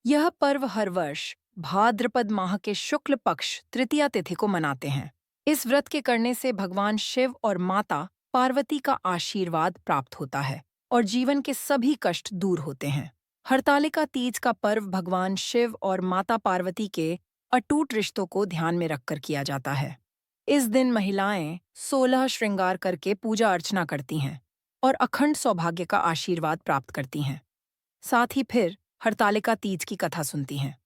यह पर्व हर वर्ष भाद्रपद माह के शुक्ल पक्ष तृतीया तिथि को मनाते हैं। इस व्रत के करने से भगवान शिव और माता पार्वती का आशीर्वाद प्राप्त होता है और जीवन के सभी कष्ट दूर होते हैं। हरतालिका तीज का पर्व भगवान शिव और माता पार्वती के अटूट रिश्तों को ध्यान में रखकर किया जाता है। इस दिन महिलाएं 16 श्रृंगार करके पूजा अर्चना करती हैं और अखंड सौभाग्य का आशीर्वाद प्राप्त करती हैं। साथ ही फिर हरतालिका तीज की कथा सुनती हैं।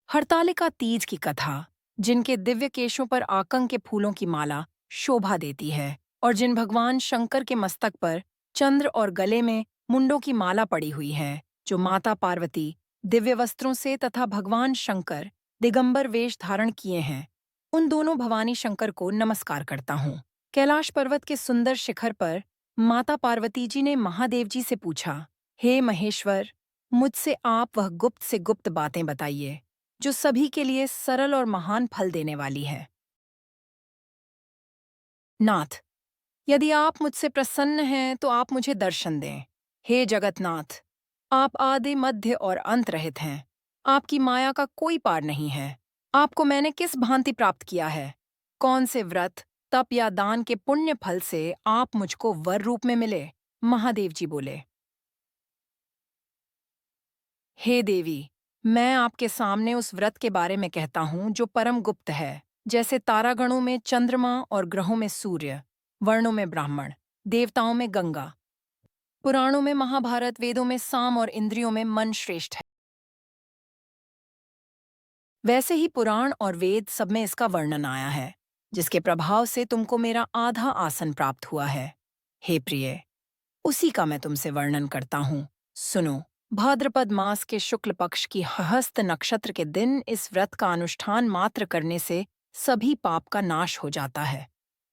हरतालिका तीज की कथा, जिनके दिव्य केशों पर आकंक के फूलों की माला शोभा देती है और जिन भगवान शंकर के मस्तक पर चंद्र और गले में मुंडों की माला पड़ी हुई है, जो माता पार्वती दिव्य वस्त्रों से तथा भगवान शंकर दिगंबर वेश धारण किए हैं, उन दोनों भवानी शंकर को नमस्कार करता हूँ। कैलाश पर्वत के सुंदर शिखर पर माता पार्वती जी ने महादेव जी से पूछा, हे महेश्वर, मुझसे आप वह गुप्त से गुप्त बातें बताइए जो सभी के लिए सरल और महान फल देने वाली है। नाथ, यदि आप मुझसे प्रसन्न हैं तो आप मुझे दर्शन दें। हे जगतनाथ, आप आदि मध्य और अंत रहित हैं। आपकी माया का कोई पार नहीं है। आपको मैंने किस भांति प्राप्त किया है? कौन से व्रत, तप या दान के पुण्य फल से आप मुझको वर रूप में मिले? महादेव जी बोले, हे देवी, मैं आपके सामने उस व्रत के बारे में कहता हूँ जो परम गुप्त है। जैसे तारागणों में चंद्रमा और ग्रहों में सूर्य, वर्णों में ब्राह्मण, देवताओं में गंगा, पुराणों में महाभारत, वेदों में साम और इंद्रियों में मन श्रेष्ठ है, वैसे ही पुराण और वेद सब में इसका वर्णन आया है, जिसके प्रभाव से तुमको मेरा आधा आसन प्राप्त हुआ है। हे प्रिय, उसी का मैं तुमसे वर्णन करता हूँ। सुनो। भाद्रपद मास के शुक्ल पक्ष की हस्त नक्षत्र के दिन इस व्रत का अनुष्ठान मात्र करने से सभी पाप का नाश हो जाता है।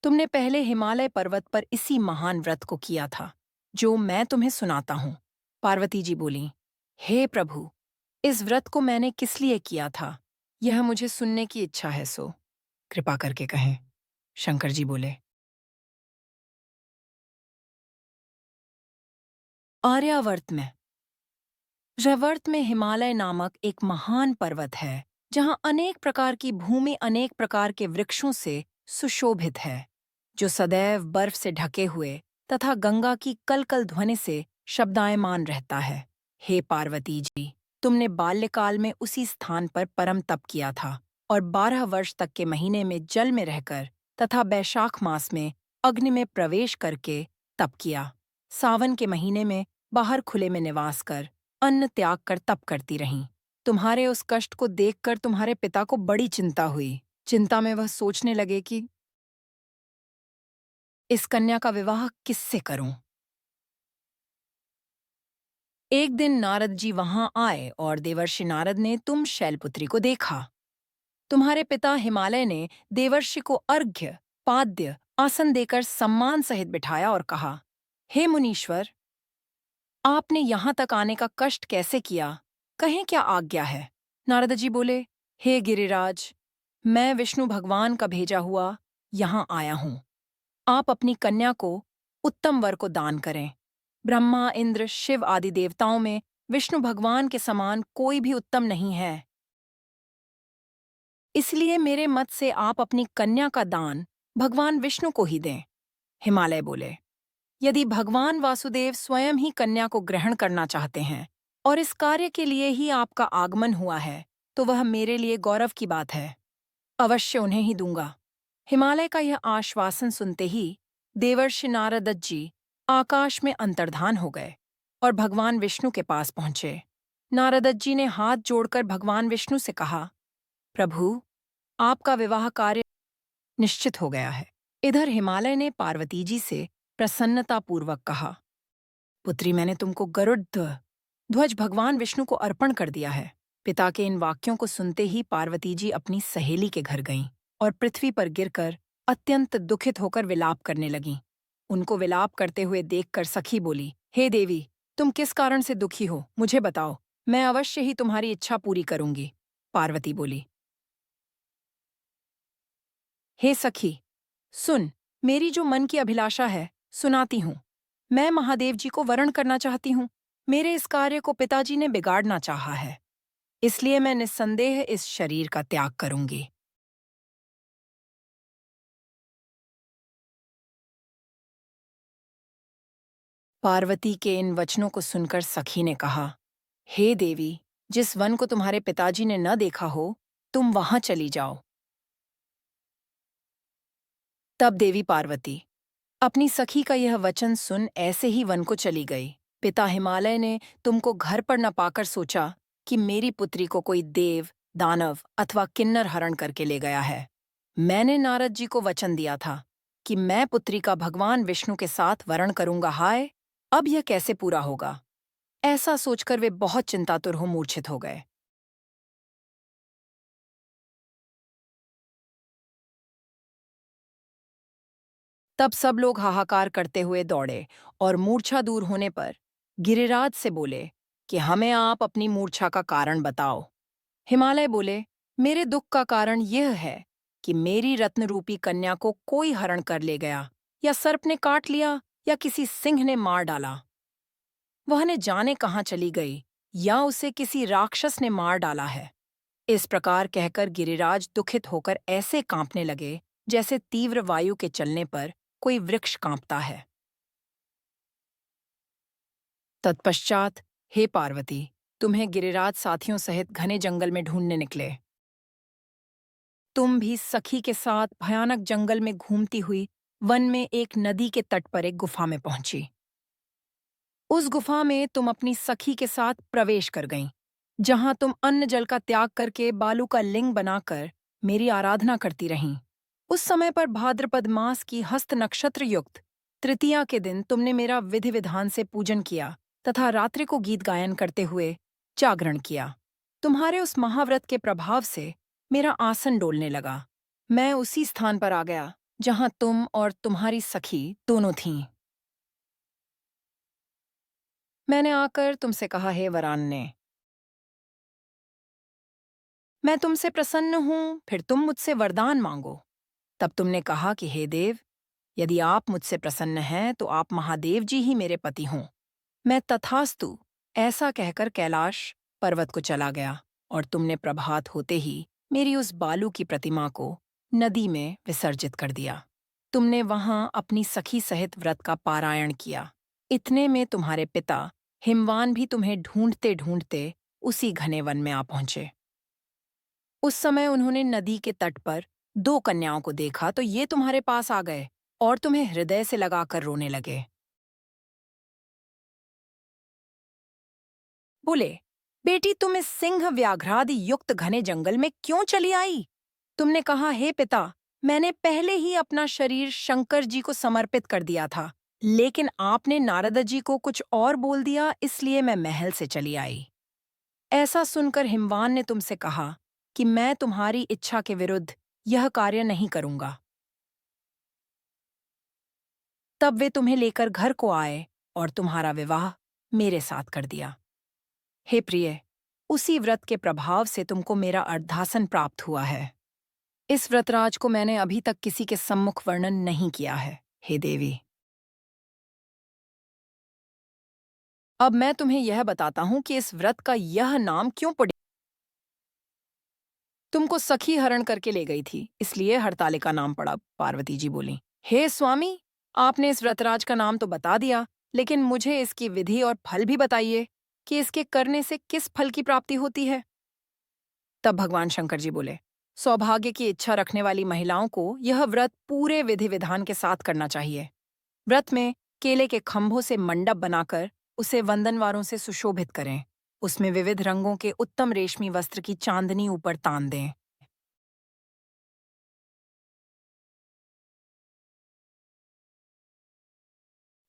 तुमने पहले हिमालय पर्वत पर इसी महान व्रत को किया था, जो मैं तुम्हें सुनाता हूँ। पार्वती जी बोलीं, हे प्रभु, इस व्रत को मैंने किस लिए किया था, यह मुझे सुनने की इच्छा है, सो कृपा करके कहें। शंकर जी बोले, आर्यावर्त में। रवर्त में हिमालय नामक एक महान पर्वत है, जहाँ अनेक प्रकार की भूमि अनेक प्रकार के वृक्षों से सुशोभित है, जो सदैव बर्फ से ढके हुए तथा गंगा की कलकल ध्वनि से शब्दायमान रहता है। हे पार्वती जी, तुमने बाल्यकाल में उसी स्थान पर परम तप किया था और 12 वर्ष तक के महीने में जल में रहकर तथा बैशाख मास में अग्नि में प्रवेश करके तप किया। सावन के महीने में बाहर खुले में निवास कर अन्न त्याग कर तप करती रहीं। तुम्हारे उस कष्ट को देखकर तुम्हारे पिता को बड़ी चिंता हुई। चिंता में वह सोचने लगे कि इस कन्या का विवाह किससे करूं। एक दिन नारद जी वहां आए और देवर्षि नारद ने तुम शैलपुत्री को देखा। तुम्हारे पिता हिमालय ने देवर्षि को अर्घ्य, पाद्य, आसन देकर सम्मान सहित बिठाया और कहा, हे मुनीश्वर, आपने यहाँ तक आने का कष्ट कैसे किया? कहें क्या आज्ञा है? नारद जी बोले, हे गिरिराज, मैं विष्णु भगवान का भेजा हुआ यहाँ आया हूँ। आप अपनी कन्या को उत्तम वर को दान करें। ब्रह्मा, इंद्र, शिव आदि देवताओं में विष्णु भगवान के समान कोई भी उत्तम नहीं है। इसलिए मेरे मत से आप अपनी कन्या का दान भगवान विष्णु को ही दें। हिमालय बोले, यदि भगवान वासुदेव स्वयं ही कन्या को ग्रहण करना चाहते हैं और इस कार्य के लिए ही आपका आगमन हुआ है, तो वह मेरे लिए गौरव की बात है। अवश्य उन्हें ही दूंगा। हिमालय का यह आश्वासन सुनते ही देवर्षि नारद जी आकाश में अंतर्धान हो गए और भगवान विष्णु के पास पहुंचे। नारद जी ने हाथ जोड़कर भगवान विष्णु से कहा, प्रभु, आपका विवाह कार्य निश्चित हो गया है। इधर हिमालय ने पार्वती जी से प्रसन्नतापूर्वक कहा, पुत्री, मैंने तुमको गरुड़ ध्वज भगवान विष्णु को अर्पण कर दिया है। पिता के इन वाक्यों को सुनते ही पार्वती जी अपनी सहेली के घर गईं और पृथ्वी पर गिरकर अत्यंत दुखित होकर विलाप करने लगीं। उनको विलाप करते हुए देखकर सखी बोली, हे देवी, तुम किस कारण से दुखी हो, मुझे बताओ, मैं अवश्य ही तुम्हारी इच्छा पूरी करूंगी। पार्वती बोली, हे सखी, सुन, मेरी जो मन की अभिलाषा है सुनाती हूँ। मैं महादेव जी को वरण करना चाहती हूँ। मेरे इस कार्य को पिताजी ने बिगाड़ना चाहा है, इसलिए मैं निस्संदेह इस शरीर का त्याग करूंगी। पार्वती के इन वचनों को सुनकर सखी ने कहा, हे देवी, जिस वन को तुम्हारे पिताजी ने न देखा हो, तुम वहां चली जाओ। तब देवी पार्वती अपनी सखी का यह वचन सुन ऐसे ही वन को चली गई। पिता हिमालय ने तुमको घर पर न पाकर सोचा कि मेरी पुत्री को कोई देव, दानव अथवा किन्नर हरण करके ले गया है। मैंने नारद जी को वचन दिया था कि मैं पुत्री का भगवान विष्णु के साथ वरण करूंगा। हाय, अब यह कैसे पूरा होगा? ऐसा सोचकर वे बहुत चिंतातुर हो मूर्छित हो गए। तब सब लोग हाहाकार करते हुए दौड़े और मूर्छा दूर होने पर गिरिराज से बोले कि हमें आप अपनी मूर्छा का कारण बताओ। हिमालय बोले, मेरे दुख का कारण यह है कि मेरी रत्न रूपी कन्या को कोई हरण कर ले गया, या सर्प ने काट लिया, या किसी सिंह ने मार डाला। वह न जाने कहाँ चली गई, या उसे किसी राक्षस ने मार डाला है। इस प्रकार कहकर गिरिराज दुखित होकर ऐसे कांपने लगे जैसे तीव्र वायु के चलने पर कोई वृक्ष कांपता है। तत्पश्चात हे पार्वती, तुम्हें गिरिराज साथियों सहित घने जंगल में ढूंढने निकले। तुम भी सखी के साथ भयानक जंगल में घूमती हुई वन में एक नदी के तट पर एक गुफा में पहुंची। उस गुफा में तुम अपनी सखी के साथ प्रवेश कर गईं, जहां तुम अन्न जल का त्याग करके बालू का लिंग बनाकर मेरी आराधना करती रहीं। उस समय पर भाद्रपद मास की हस्त नक्षत्र युक्त तृतीया के दिन तुमने मेरा विधि विधान से पूजन किया तथा रात्रि को गीत गायन करते हुए जागरण किया। तुम्हारे उस महाव्रत के प्रभाव से मेरा आसन डोलने लगा। मैं उसी स्थान पर आ गया जहां तुम और तुम्हारी सखी दोनों थीं। मैंने आकर तुमसे कहा, हे वरान्ने, मैं तुमसे प्रसन्न हूं, फिर तुम मुझसे वरदान मांगो। तब तुमने कहा कि हे देव, यदि आप मुझसे प्रसन्न हैं तो आप महादेव जी ही मेरे पति हों। मैं तथास्तु ऐसा कहकर कैलाश पर्वत को चला गया और तुमने प्रभात होते ही मेरी उस बालू की प्रतिमा को नदी में विसर्जित कर दिया। तुमने वहां अपनी सखी सहित व्रत का पारायण किया। इतने में तुम्हारे पिता हिमवान भी तुम्हें ढूंढते ढूंढते उसी घने वन में आ पहुंचे। उस समय उन्होंने नदी के तट पर दो कन्याओं को देखा तो ये तुम्हारे पास आ गए और तुम्हें हृदय से लगाकर रोने लगे। बोले, बेटी, तुम इस सिंह व्याघ्रादि युक्त घने जंगल में क्यों चली आई? तुमने कहा, हे पिता, मैंने पहले ही अपना शरीर शंकर जी को समर्पित कर दिया था, लेकिन आपने नारद जी को कुछ और बोल दिया, इसलिए मैं महल से चली आई। ऐसा सुनकर हिमवान ने तुमसे कहा कि मैं तुम्हारी इच्छा के विरुद्ध यह कार्य नहीं करूंगा। तब वे तुम्हें लेकर घर को आए और तुम्हारा विवाह मेरे साथ कर दिया। हे प्रिय, उसी व्रत के प्रभाव से तुमको मेरा अर्धासन प्राप्त हुआ है। इस व्रतराज को मैंने अभी तक किसी के सम्मुख वर्णन नहीं किया है। हे देवी, अब मैं तुम्हें यह बताता हूं कि इस व्रत का यह नाम क्यों पड़ा। तुमको सखी हरण करके ले गई थी, इसलिए हरतालिका नाम पड़ा। पार्वती जी बोली, हे स्वामी, आपने इस व्रतराज का नाम तो बता दिया, लेकिन मुझे इसकी विधि और फल भी बताइए कि इसके करने से किस फल की प्राप्ति होती है। तब भगवान शंकर जी बोले, सौभाग्य की इच्छा रखने वाली महिलाओं को यह व्रत पूरे विधि विधान के साथ करना चाहिए। व्रत में केले के खंभों से मंडप बनाकर उसे वंदनवारों से सुशोभित करें। उसमें विविध रंगों के उत्तम रेशमी वस्त्र की चांदनी ऊपर तान दें।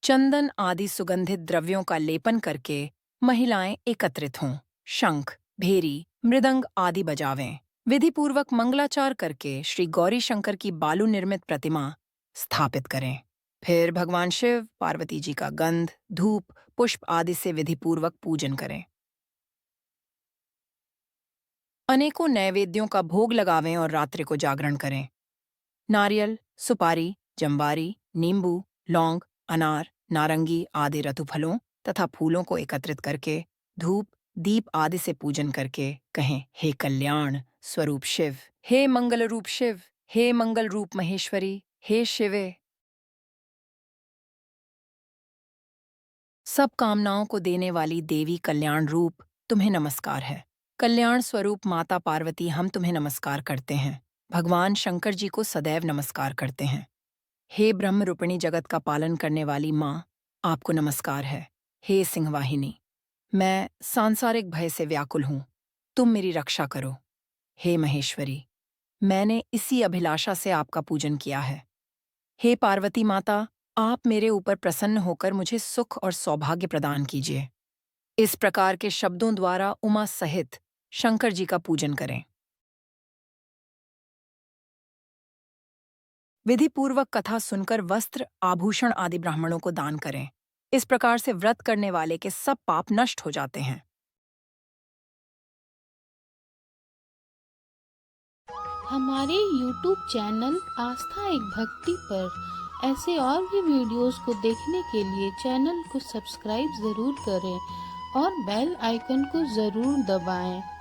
चंदन आदि सुगंधित द्रव्यों का लेपन करके महिलाएं एकत्रित हों। शंख, भेरी, मृदंग आदि बजावें। विधिपूर्वक मंगलाचार करके श्री गौरी शंकर की बालू निर्मित प्रतिमा स्थापित करें। फिर भगवान शिव, पार्वती जी का गंध, धूप, पुष्प आदि से विधिपूर्वक पूजन करें। अनेकों नैवेद्यों का भोग लगावें और रात्रि को जागरण करें। नारियल, सुपारी, जंबारी, नींबू, लौंग, अनार, नारंगी आदि ऋतुफलों तथा फूलों को एकत्रित करके धूप दीप आदि से पूजन करके कहें, हे कल्याण स्वरूप शिव, हे मंगल रूप शिव, हे मंगल रूप महेश्वरी, हे शिवे। सब कामनाओं को देने वाली देवी कल्याण रूप तुम्हें नमस्कार है। कल्याण स्वरूप माता पार्वती हम तुम्हें नमस्कार करते हैं। भगवान शंकर जी को सदैव नमस्कार करते हैं। हे ब्रह्म रूपिणी जगत का पालन करने वाली माँ, आपको नमस्कार है। हे सिंहवाहिनी, मैं सांसारिक भय से व्याकुल हूँ, तुम मेरी रक्षा करो। हे महेश्वरी, मैंने इसी अभिलाषा से आपका पूजन किया है। हे पार्वती माता, आप मेरे ऊपर प्रसन्न होकर मुझे सुख और सौभाग्य प्रदान कीजिए। इस प्रकार के शब्दों द्वारा उमा सहित शंकर जी का पूजन करें। विधि पूर्वक कथा सुनकर वस्त्र आभूषण आदि ब्राह्मणों को दान करें। इस प्रकार से व्रत करने वाले के सब पाप नष्ट हो जाते हैं। हमारे YouTube चैनल आस्था एक भक्ति पर ऐसे और भी वीडियोस को देखने के लिए चैनल को सब्सक्राइब ज़रूर करें और बेल आइकन को ज़रूर दबाएं।